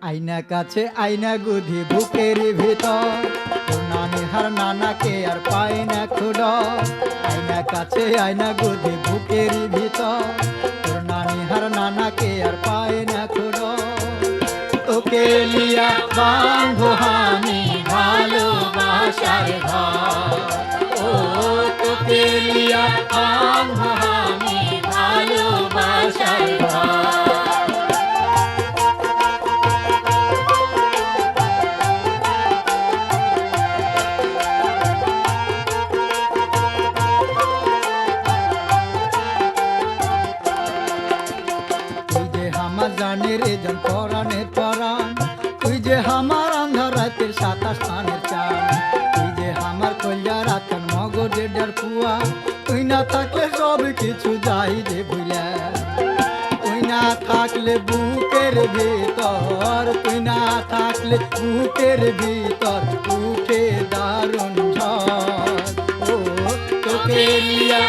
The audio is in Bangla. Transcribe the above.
আয়না কাছে আয়না গুধি বুকের ভিতর, তোর নানিহার নানাকে আর পায় না খুডর। আয়না কাছে আয়না গুধি বুকের ভিতর, তোর নানিহার নানাকে আর পায় না খুডর। তোকে লিয়া বাঁধবো আমি ভালোবাসার ঘর, ও তোকে লিয়া বাঁধবো আমি ভালোবাসার ঘর। আমার জানের জন পরাণের পরাণ, তুই যে আমার আন্ধার রাতের 27 স্থানের চান। তুই যে আমার কল্যাণ রাতের মগজের ডার পুয়া, তুই না থাকলে সব কিছু যাই যে ভুলা। তুই না থাকলে বুকের ভিতর, তুই না থাকলে বুকের ভিতর উঠে দারুণ ঝড়। ও তোকে লিয়া